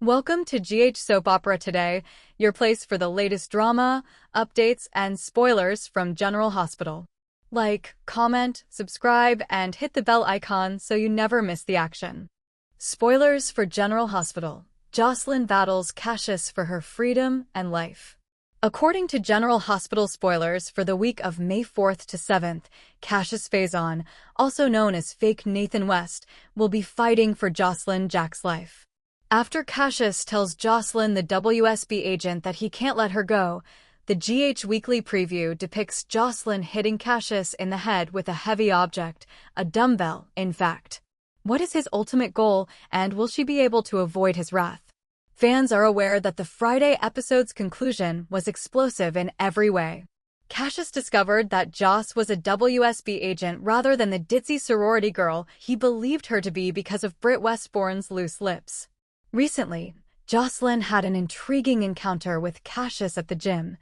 Welcome to GH Soap Opera Today, your place for the latest drama, updates, and spoilers from General Hospital. Like, comment, subscribe, and hit the bell icon so you never miss the action. Spoilers for General Hospital. Josslyn battles Cassius for her freedom and life. According to General Hospital spoilers for the week of May 4th to 7th, Cassius Faison, also known as Fake Nathan West, will be fighting for Josslyn Jacks' life. After Cassius tells Josslyn, the WSB agent, that he can't let her go, the GH Weekly preview depicts Josslyn hitting Cassius in the head with a heavy object, a dumbbell, in fact. What is his ultimate goal, and will she be able to avoid his wrath? Fans are aware that the Friday episode's conclusion was explosive in every way. Cassius discovered that Joss was a WSB agent rather than the ditzy sorority girl he believed her to be because of Britt Westbourne's loose lips. Recently, Josslyn had an intriguing encounter with Cassius at the gym,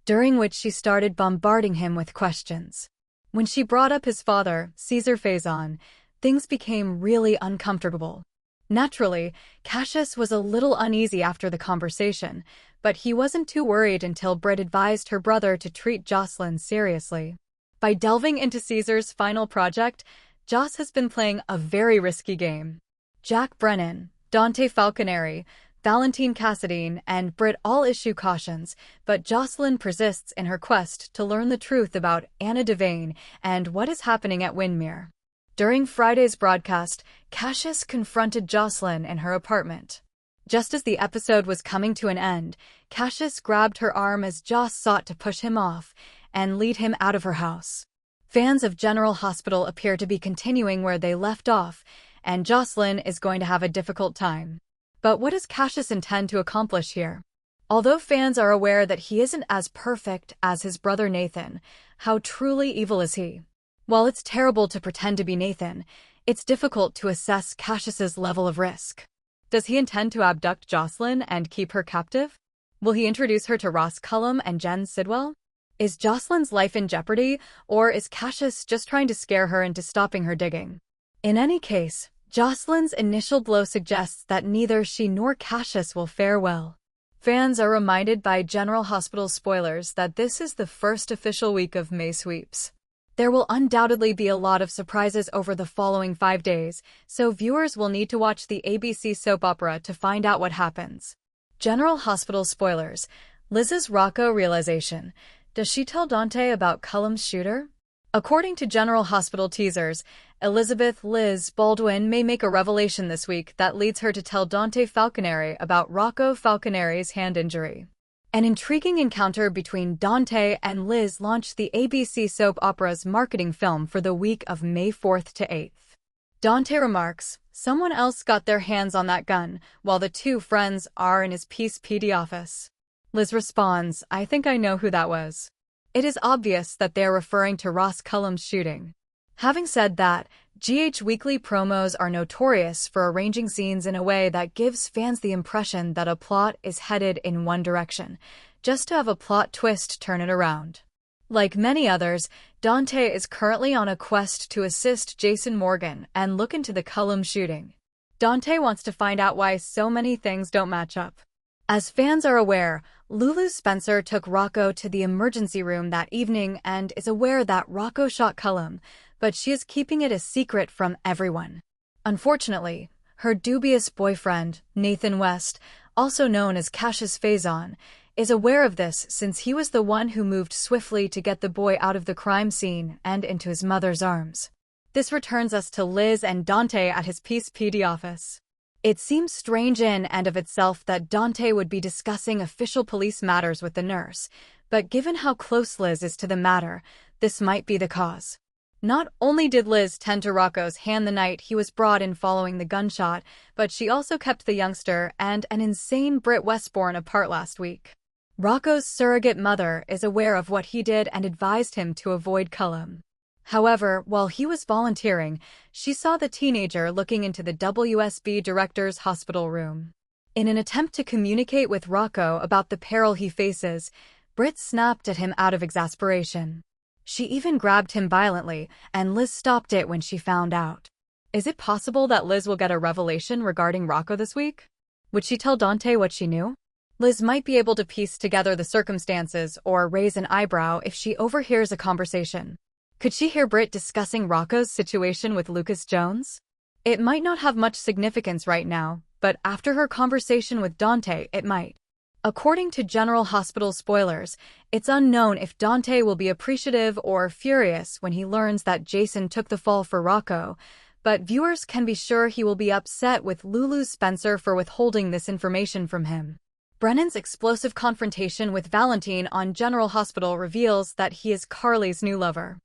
during which she started bombarding him with questions. When she brought up his father, Caesar Faison, things became really uncomfortable. Naturally, Cassius was a little uneasy after the conversation, but he wasn't too worried until Britt advised her brother to treat Josslyn seriously. By delving into Caesar's final project, Joss has been playing a very risky game. Jack Brennan, Dante Falconeri, Valentine Cassadine, and Britt all issue cautions, but Josslyn persists in her quest to learn the truth about Anna Devane and what is happening at Windermere. During Friday's broadcast, Cassius confronted Josslyn in her apartment. Just as the episode was coming to an end, Cassius grabbed her arm as Joss sought to push him off and lead him out of her house. Fans of General Hospital appear to be continuing where they left off, and Josslyn is going to have a difficult time. But what does Cassius intend to accomplish here? Although fans are aware that he isn't as perfect as his brother Nathan, how truly evil is he? While it's terrible to pretend to be Nathan, it's difficult to assess Cassius's level of risk. Does he intend to abduct Josslyn and keep her captive? Will he introduce her to Ross Cullum and Jen Sidwell? Is Josslyn's life in jeopardy, or is Cassius just trying to scare her into stopping her digging? In any case, Josslyn's initial blow suggests that neither she nor Cassius will fare well. Fans are reminded by General Hospital spoilers that this is the first official week of May sweeps. There will undoubtedly be a lot of surprises over the following 5 days, so viewers will need to watch the ABC soap opera to find out what happens. General Hospital spoilers. Liz's Rocco realization. Does she tell Dante about Cullum's shooter? According to General Hospital teasers, Elizabeth Liz Baldwin may make a revelation this week that leads her to tell Dante Falconeri about Rocco Falconeri's hand injury. An intriguing encounter between Dante and Liz launched the ABC soap opera's marketing film for the week of May 4th to 8th. Dante remarks, "Someone else got their hands on that gun, while the two friends are in his Peace PD office." Liz responds, "I think I know who that was." It is obvious that they are referring to Ross Cullum's shooting. Having said that, GH Weekly promos are notorious for arranging scenes in a way that gives fans the impression that a plot is headed in one direction, just to have a plot twist turn it around. Like many others, Dante is currently on a quest to assist Jason Morgan and look into the Cullum shooting. Dante wants to find out why so many things don't match up. As fans are aware, Lulu Spencer took Rocco to the emergency room that evening and is aware that Rocco shot Cullum, but she is keeping it a secret from everyone. Unfortunately, her dubious boyfriend, Nathan West, also known as Cassius Faison, is aware of this since he was the one who moved swiftly to get the boy out of the crime scene and into his mother's arms. This returns us to Liz and Dante at his Peace PD office. It seems strange in and of itself that Dante would be discussing official police matters with the nurse, but given how close Liz is to the matter, this might be the cause. Not only did Liz tend to Rocco's hand the night he was brought in following the gunshot, but she also kept the youngster and an insane Britt Westbourne apart last week. Rocco's surrogate mother is aware of what he did and advised him to avoid Cullum. However, while he was volunteering, she saw the teenager looking into the WSB director's hospital room. In an attempt to communicate with Rocco about the peril he faces, Britt snapped at him out of exasperation. She even grabbed him violently, and Liz stopped it when she found out. Is it possible that Liz will get a revelation regarding Rocco this week? Would she tell Dante what she knew? Liz might be able to piece together the circumstances or raise an eyebrow if she overhears a conversation. Could she hear Britt discussing Rocco's situation with Lucas Jones? It might not have much significance right now, but after her conversation with Dante, it might. According to General Hospital spoilers, it's unknown if Dante will be appreciative or furious when he learns that Jason took the fall for Rocco, but viewers can be sure he will be upset with Lulu Spencer for withholding this information from him. Brennan's explosive confrontation with Valentine on General Hospital reveals that he is Carly's new lover.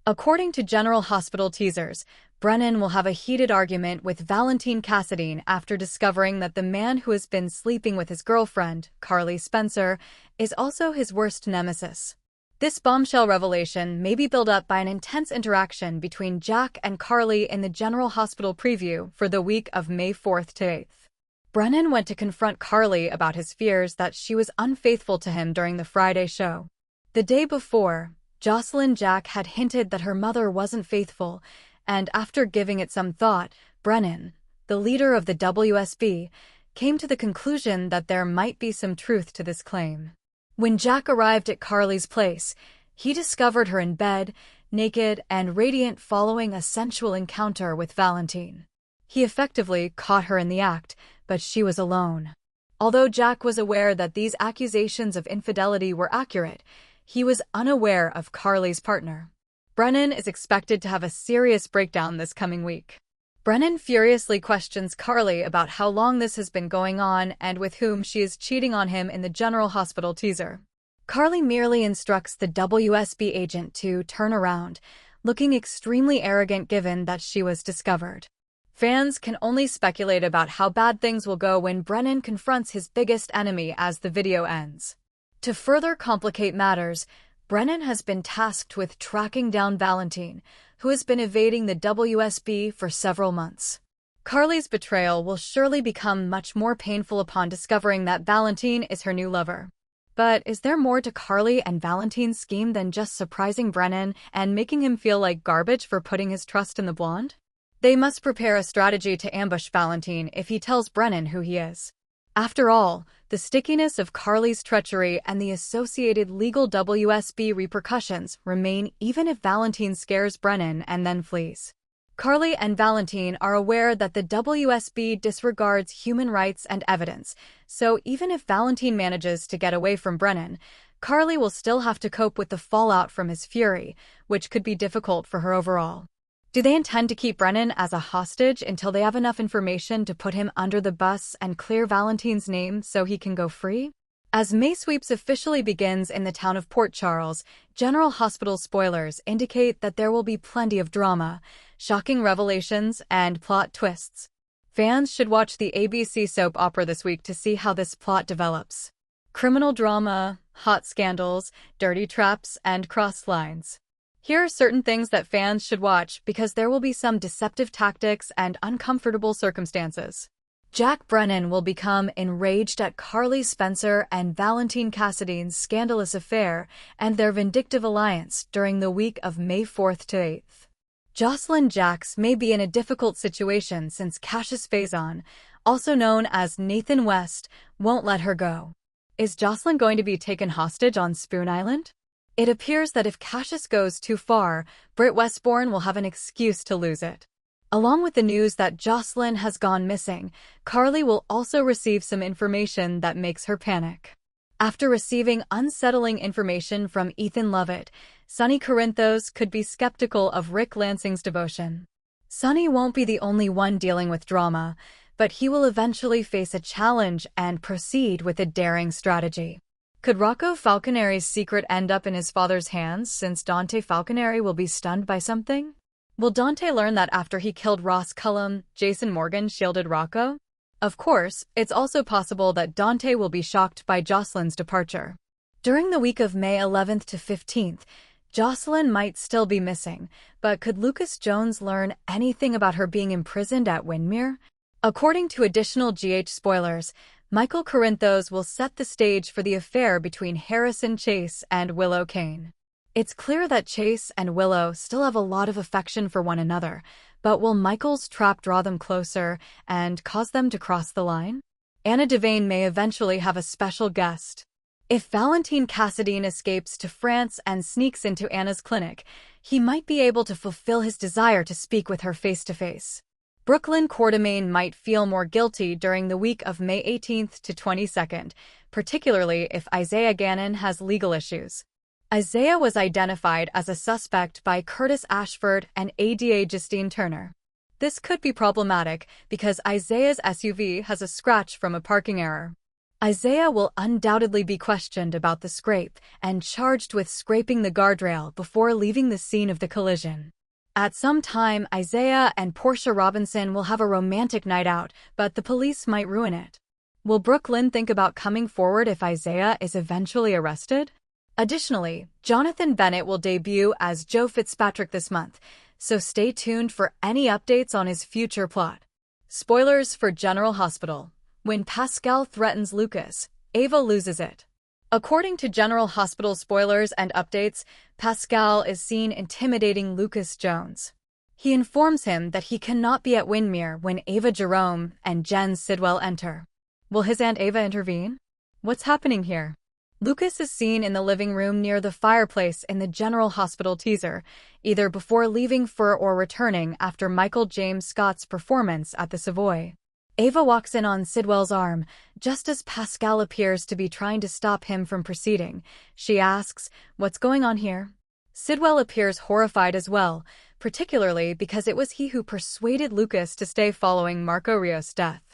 According to General Hospital teasers, Brennan will have a heated argument with Valentine Cassadine after discovering that the man who has been sleeping with his girlfriend, Carly Spencer, is also his worst nemesis. This bombshell revelation may be built up by an intense interaction between Jack and Carly in the General Hospital preview for the week of May 4th to 8th. Brennan went to confront Carly about his fears that she was unfaithful to him during the Friday show. The day before, Josslyn Jacks had hinted that her mother wasn't faithful, and after giving it some thought, Brennan, the leader of the WSB, came to the conclusion that there might be some truth to this claim. When Jack arrived at Carly's place, he discovered her in bed, naked and radiant following a sensual encounter with Valentine. He effectively caught her in the act, but she was alone. Although Jack was aware that these accusations of infidelity were accurate, he was unaware of Carly's partner. Brennan is expected to have a serious breakdown this coming week. Brennan furiously questions Carly about how long this has been going on and with whom she is cheating on him in the General Hospital teaser. Carly merely instructs the WSB agent to turn around, looking extremely arrogant given that she was discovered. Fans can only speculate about how bad things will go when Brennan confronts his biggest enemy as the video ends. To further complicate matters, Brennan has been tasked with tracking down Valentine, who has been evading the WSB for several months. Carly's betrayal will surely become much more painful upon discovering that Valentine is her new lover. But is there more to Carly and Valentine's scheme than just surprising Brennan and making him feel like garbage for putting his trust in the blonde? They must prepare a strategy to ambush Valentine if he tells Brennan who he is. After all, the stickiness of Carly's treachery and the associated legal WSB repercussions remain even if Valentine scares Brennan and then flees. Carly and Valentine are aware that the WSB disregards human rights and evidence, so even if Valentine manages to get away from Brennan, Carly will still have to cope with the fallout from his fury, which could be difficult for her overall. Do they intend to keep Brennan as a hostage until they have enough information to put him under the bus and clear Valentine's name so he can go free? As May Sweeps officially begins in the town of Port Charles, General Hospital spoilers indicate that there will be plenty of drama, shocking revelations, and plot twists. Fans should watch the ABC soap opera this week to see how this plot develops. Criminal drama, hot scandals, dirty traps, and crossed lines. Here are certain things that fans should watch because there will be some deceptive tactics and uncomfortable circumstances. Jack Brennan will become enraged at Carly Spencer and Valentine Cassadine's scandalous affair and their vindictive alliance during the week of May 4th to 8th. Josslyn Jacks may be in a difficult situation since Cassius Faison, also known as Nathan West, won't let her go. Is Josslyn going to be taken hostage on Spoon Island? It appears that if Cassius goes too far, Britt Westbourne will have an excuse to lose it. Along with the news that Josslyn has gone missing, Carly will also receive some information that makes her panic. After receiving unsettling information from Ethan Lovett, Sonny Corinthos could be skeptical of Rick Lansing's devotion. Sonny won't be the only one dealing with drama, but he will eventually face a challenge and proceed with a daring strategy. Could Rocco Falconeri's secret end up in his father's hands since Dante Falconeri will be stunned by something? Will Dante learn that after he killed Ross Cullum, Jason Morgan shielded Rocco? Of course, it's also possible that Dante will be shocked by Josslyn's departure. During the week of May 11th to 15th, Josslyn might still be missing, but could Lucas Jones learn anything about her being imprisoned at Windermere? According to additional GH spoilers, Michael Corinthos will set the stage for the affair between Harrison Chase and Willow Kane. It's clear that Chase and Willow still have a lot of affection for one another, but will Michael's trap draw them closer and cause them to cross the line? Anna Devane may eventually have a special guest. If Valentine Cassadine escapes to France and sneaks into Anna's clinic, he might be able to fulfill his desire to speak with her face-to-face. Brooklyn Quartermain might feel more guilty during the week of May 18th to 22nd, particularly if Isaiah Gannon has legal issues. Isaiah was identified as a suspect by Curtis Ashford and ADA Justine Turner. This could be problematic because Isaiah's SUV has a scratch from a parking error. Isaiah will undoubtedly be questioned about the scrape and charged with scraping the guardrail before leaving the scene of the collision. At some time, Isaiah and Portia Robinson will have a romantic night out, but the police might ruin it. Will Brooklyn think about coming forward if Isaiah is eventually arrested? Additionally, Jonathan Bennett will debut as Joe Fitzpatrick this month, so stay tuned for any updates on his future plot. Spoilers for General Hospital. When Pascal threatens Lucas, Ava loses it. According to General Hospital spoilers and updates, Pascal is seen intimidating Lucas Jones. He informs him that he cannot be at Windermere when Ava Jerome and Jen Sidwell enter. Will his Aunt Ava intervene? What's happening here? Lucas is seen in the living room near the fireplace in the General Hospital teaser, either before leaving for or returning after Michael James Scott's performance at the Savoy. Ava walks in on Sidwell's arm, just as Pascal appears to be trying to stop him from proceeding. She asks, "What's going on here?" Sidwell appears horrified as well, particularly because it was he who persuaded Lucas to stay following Marco Rios' death.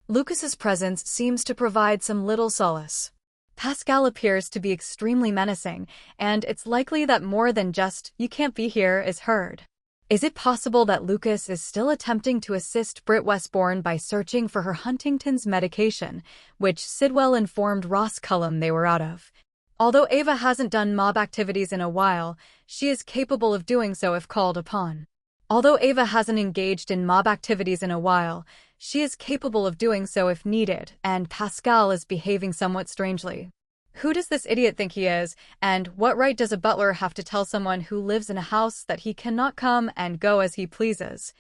Lucas's presence seems to provide some little solace. Pascal appears to be extremely menacing, and it's likely that more than just, "You can't be here," is heard. Is it possible that Lucas is still attempting to assist Britt Westbourne by searching for her Huntington's medication, which Sidwell informed Ross Cullum they were out of? Although Ava hasn't done mob activities in a while, she is capable of doing so if called upon. Although Ava hasn't engaged in mob activities in a while, she is capable of doing so if needed, and Pascal is behaving somewhat strangely. Who does this idiot think he is, and what right does a butler have to tell someone who lives in a house that he cannot come and go as he pleases?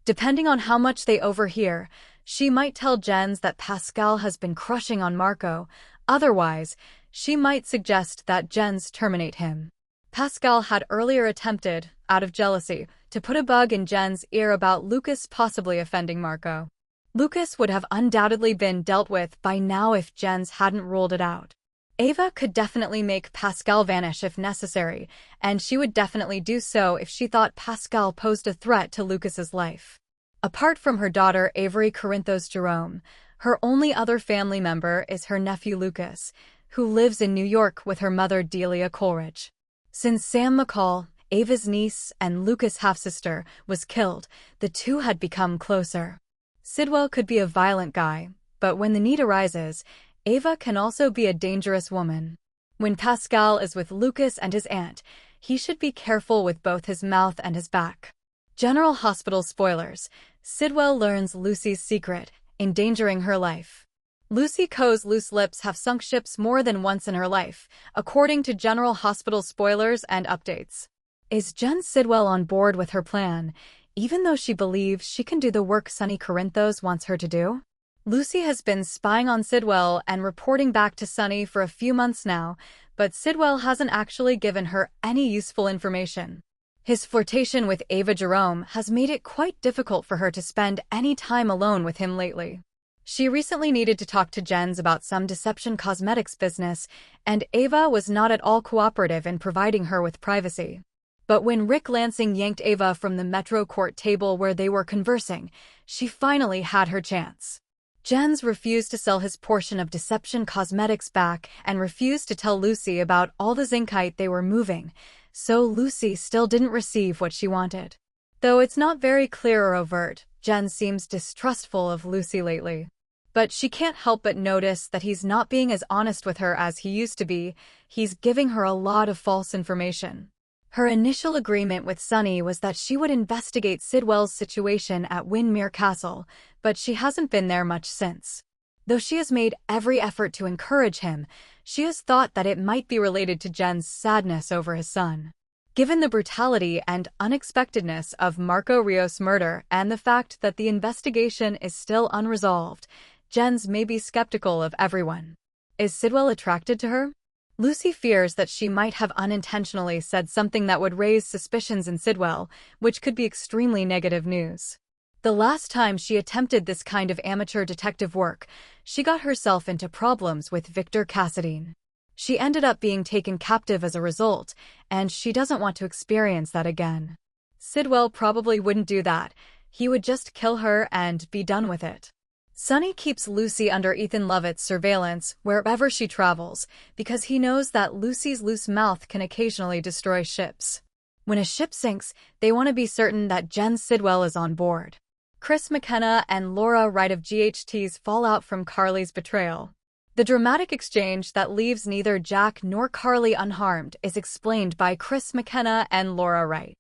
Depending on how much they overhear, she might tell Jens that Pascal has been crushing on Marco. Otherwise, she might suggest that Jens terminate him. Pascal had earlier attempted, out of jealousy, to put a bug in Jens' ear about Lucas possibly offending Marco. Lucas would have undoubtedly been dealt with by now if Jens hadn't ruled it out. Ava could definitely make Pascal vanish if necessary, and she would definitely do so if she thought Pascal posed a threat to Lucas's life. Apart from her daughter Avery Corinthos Jerome, her only other family member is her nephew Lucas, who lives in New York with her mother Delia Coleridge. Since Sam McCall, Ava's niece and Lucas' half-sister, was killed, the two had become closer. Sidwell could be a violent guy, but when the need arises, Ava can also be a dangerous woman. When Pascal is with Lucas and his aunt, he should be careful with both his mouth and his back. General Hospital spoilers. Sidwell learns Lucy's secret, endangering her life. Lucy Coe's loose lips have sunk ships more than once in her life, according to General Hospital spoilers and updates. Is Jen Sidwell on board with her plan, even though she believes she can do the work Sonny Corinthos wants her to do? Lucy has been spying on Sidwell and reporting back to Sonny for a few months now, but Sidwell hasn't actually given her any useful information. His flirtation with Ava Jerome has made it quite difficult for her to spend any time alone with him lately. She recently needed to talk to Jens about some Deception Cosmetics business, and Ava was not at all cooperative in providing her with privacy. But when Rick Lansing yanked Ava from the Metro Court table where they were conversing, she finally had her chance. Jens refused to sell his portion of Deception Cosmetics back and refused to tell Lucy about all the zincite they were moving, so Lucy still didn't receive what she wanted. Though it's not very clear or overt, Jens seems distrustful of Lucy lately. But she can't help but notice that he's not being as honest with her as he used to be. He's giving her a lot of false information. Her initial agreement with Sonny was that she would investigate Sidwell's situation at Windermere Castle, but she hasn't been there much since. Though she has made every effort to encourage him, she has thought that it might be related to Jen's sadness over his son. Given the brutality and unexpectedness of Marco Rios' murder and the fact that the investigation is still unresolved, Jens may be skeptical of everyone. Is Sidwell attracted to her? Lucy fears that she might have unintentionally said something that would raise suspicions in Sidwell, which could be extremely negative news. The last time she attempted this kind of amateur detective work, she got herself into problems with Victor Cassadine. She ended up being taken captive as a result, and she doesn't want to experience that again. Sidwell probably wouldn't do that. He would just kill her and be done with it. Sonny keeps Lucy under Ethan Lovett's surveillance wherever she travels because he knows that Lucy's loose mouth can occasionally destroy ships. When a ship sinks, they want to be certain that Jen Sidwell is on board. Chris McKenna and Laura Wright of GHT's fallout from Carly's betrayal. The dramatic exchange that leaves neither Jack nor Carly unharmed is explained by Chris McKenna and Laura Wright.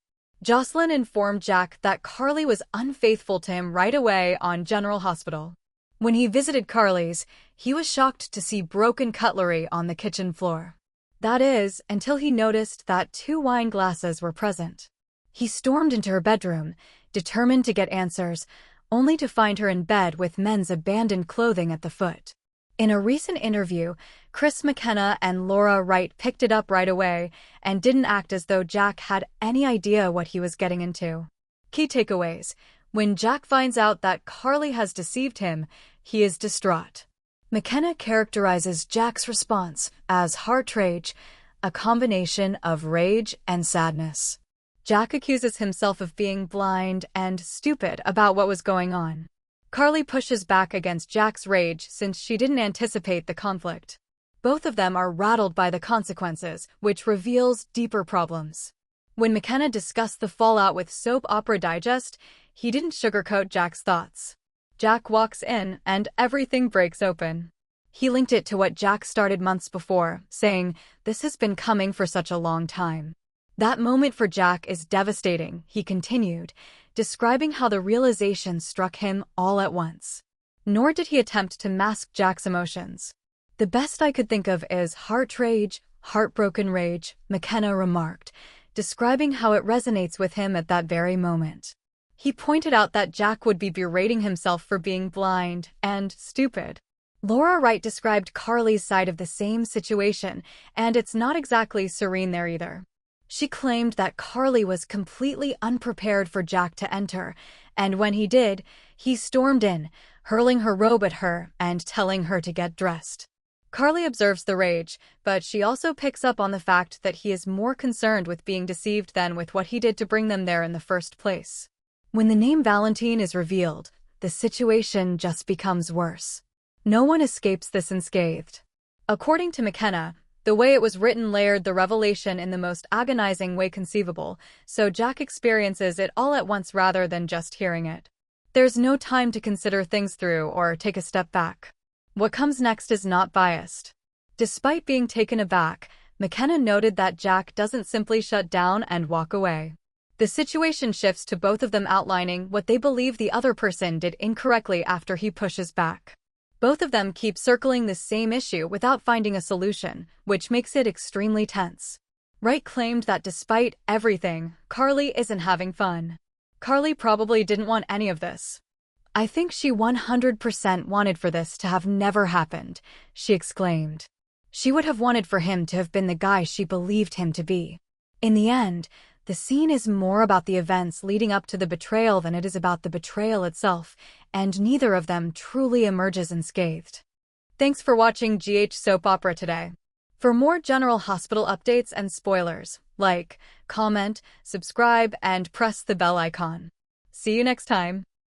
Josslyn informed Jack that Carly was unfaithful to him right away on General Hospital. When he visited Carly's, he was shocked to see broken cutlery on the kitchen floor. That is, until he noticed that 2 wine glasses were present. He stormed into her bedroom, determined to get answers, only to find her in bed with men's abandoned clothing at the foot. In a recent interview, Chris McKenna and Laura Wright picked it up right away and didn't act as though Jack had any idea what he was getting into. Key takeaways. When Jack finds out that Carly has deceived him, he is distraught. McKenna characterizes Jack's response as heart rage, a combination of rage and sadness. Jack accuses himself of being blind and stupid about what was going on. Carly pushes back against Jack's rage since she didn't anticipate the conflict. Both of them are rattled by the consequences, which reveals deeper problems. When McKenna discussed the fallout with Soap Opera Digest, he didn't sugarcoat Jack's thoughts. Jack walks in and everything breaks open. He linked it to what Jack started months before, saying, "This has been coming for such a long time." That moment for Jack is devastating, he continued, describing how the realization struck him all at once. Nor did he attempt to mask Jack's emotions. "The best I could think of is heart rage, heartbroken rage," McKenna remarked, describing how it resonates with him at that very moment. He pointed out that Jack would be berating himself for being blind and stupid. Laura Wright described Carly's side of the same situation, and it's not exactly serene there either. She claimed that Carly was completely unprepared for Jack to enter, and when he did, he stormed in, hurling her robe at her and telling her to get dressed. Carly observes the rage, but she also picks up on the fact that he is more concerned with being deceived than with what he did to bring them there in the first place. When the name Valentine is revealed, the situation just becomes worse. No one escapes this unscathed. According to McKenna, the way it was written layered the revelation in the most agonizing way conceivable, so Jack experiences it all at once rather than just hearing it. There's no time to consider things through or take a step back. What comes next is not biased. Despite being taken aback, McKenna noted that Jack doesn't simply shut down and walk away. The situation shifts to both of them outlining what they believe the other person did incorrectly after he pushes back. Both of them keep circling the same issue without finding a solution, which makes it extremely tense. Wright claimed that despite everything, Carly isn't having fun. Carly probably didn't want any of this. "I think she 100% wanted for this to have never happened," she exclaimed. She would have wanted for him to have been the guy she believed him to be. In the end, the scene is more about the events leading up to the betrayal than it is about the betrayal itself, and neither of them truly emerges unscathed. Thanks for watching GH Soap Opera today. For more General Hospital updates and spoilers, like, comment, subscribe, and press the bell icon. See you next time.